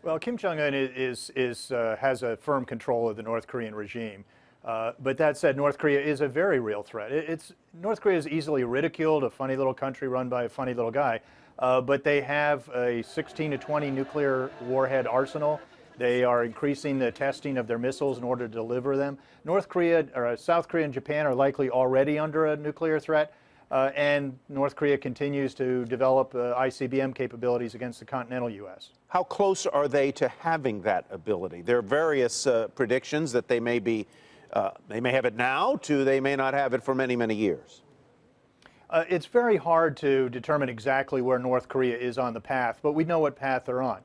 Well, Kim Jong-un has a firm control of the North Korean regime. But that said, North Korea is a very real threat. North Korea is easily ridiculed, a funny little country run by a funny little guy. But they have a 16 to 20 nuclear warhead arsenal. They are increasing the testing of their missiles in order to deliver them. North Korea, or South Korea and Japan are likely already under a nuclear threat. And North Korea continues to develop ICBM capabilities against the continental U.S. How close are they to having that ability? There are various predictions that they may have it now to they may not have it for many, many years. It's very hard to determine exactly where North Korea is on the path, but we know what path they're on.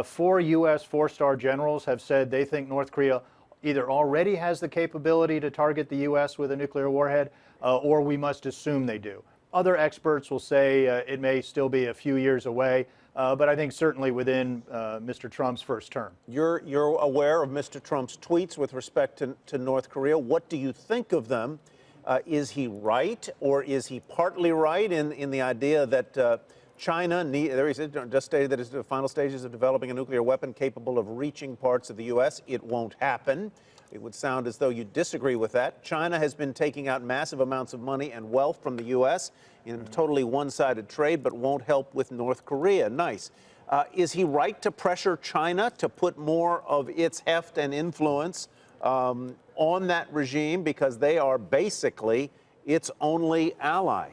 4 U.S. four-star generals have said they think North Korea either already has the capability to target the U.S. with a nuclear warhead, or we must assume they do. Other experts will say it may still be a few years away, but I think certainly within Mr. Trump's first term. You're aware of Mr. Trump's tweets with respect to North Korea. What do you think of them? Is he right, or is he partly right in the idea that China, there he just stated that it's the final stages of developing a nuclear weapon capable of reaching parts of the U.S. It won't happen. It would sound as though you disagree with that. China has been taking out massive amounts of money and wealth from the U.S. in totally one-sided trade, but won't help with North Korea. Nice. Is he right to pressure China to put more of its heft and influence on that regime, because they are basically its only ally?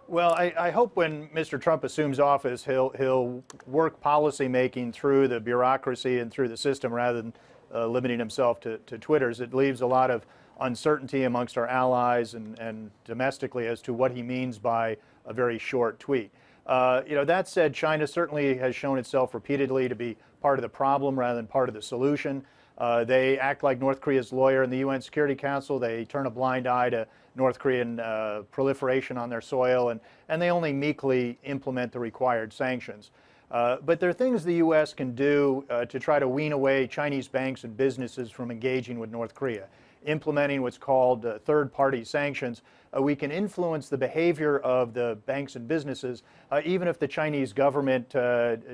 Well, I hope when Mr. Trump assumes office, he'll work policy making through the bureaucracy and through the system rather than limiting himself to Twitters. It leaves a lot of uncertainty amongst our allies and domestically as to what he means by a very short tweet. That said, China certainly has shown itself repeatedly to be part of the problem rather than part of the solution. They act like North Korea's lawyer in the UN Security Council. They turn a blind eye to North Korean proliferation on their soil, and they only meekly implement the required sanctions. But there are things the U.S. can do to try to wean away Chinese banks and businesses from engaging with North Korea. Implementing what's called third-party sanctions, we can influence the behavior of the banks and businesses, even if the Chinese government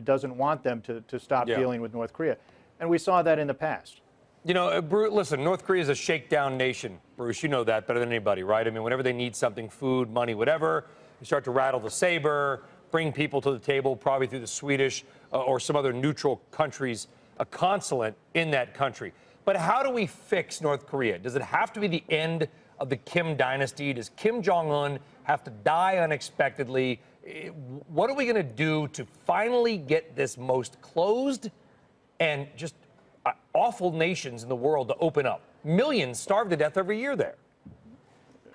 doesn't want them to stop dealing with North Korea. And we saw that in the past. You know, Bruce, listen, North Korea is a shakedown nation. Bruce, you know that better than anybody, right? I mean, whenever they need something, food, money, whatever, they start to rattle the saber, bring people to the table, probably through the Swedish or some other neutral countries, a consulate in that country. But how do we fix North Korea? Does it have to be the end of the Kim dynasty? Does Kim Jong-un have to die unexpectedly? What are we going to do to finally get this most closed and just awful nations in the world to open up? Millions starve to death every year there.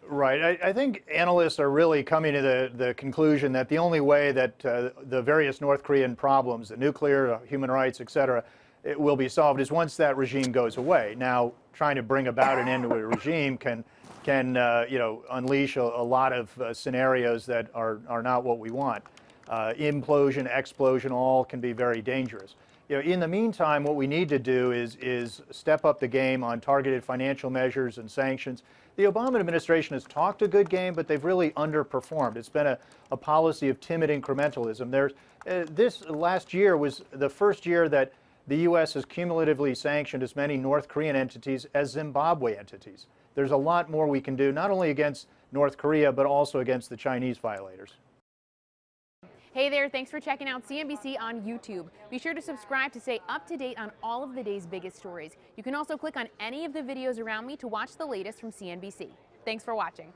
Right. I think analysts are really coming to the conclusion that the only way that the various North Korean problems, the nuclear, human rights, et cetera, it will be solved is once that regime goes away. Now, trying to bring about an end to a regime can unleash a lot of scenarios that are not what we want. Implosion, explosion, all can be very dangerous. In the meantime, what we need to do is step up the game on targeted financial measures and sanctions. The Obama administration has talked a good game, but they've really underperformed. It's been a policy of timid incrementalism. This last year was the first year that the U.S. has cumulatively sanctioned as many North Korean entities as Zimbabwe entities. There's a lot more we can do, not only against North Korea, but also against the Chinese violators. Hey there, thanks for checking out CNBC on YouTube. Be sure to subscribe to stay up to date on all of the day's biggest stories. You can also click on any of the videos around me to watch the latest from CNBC. Thanks for watching.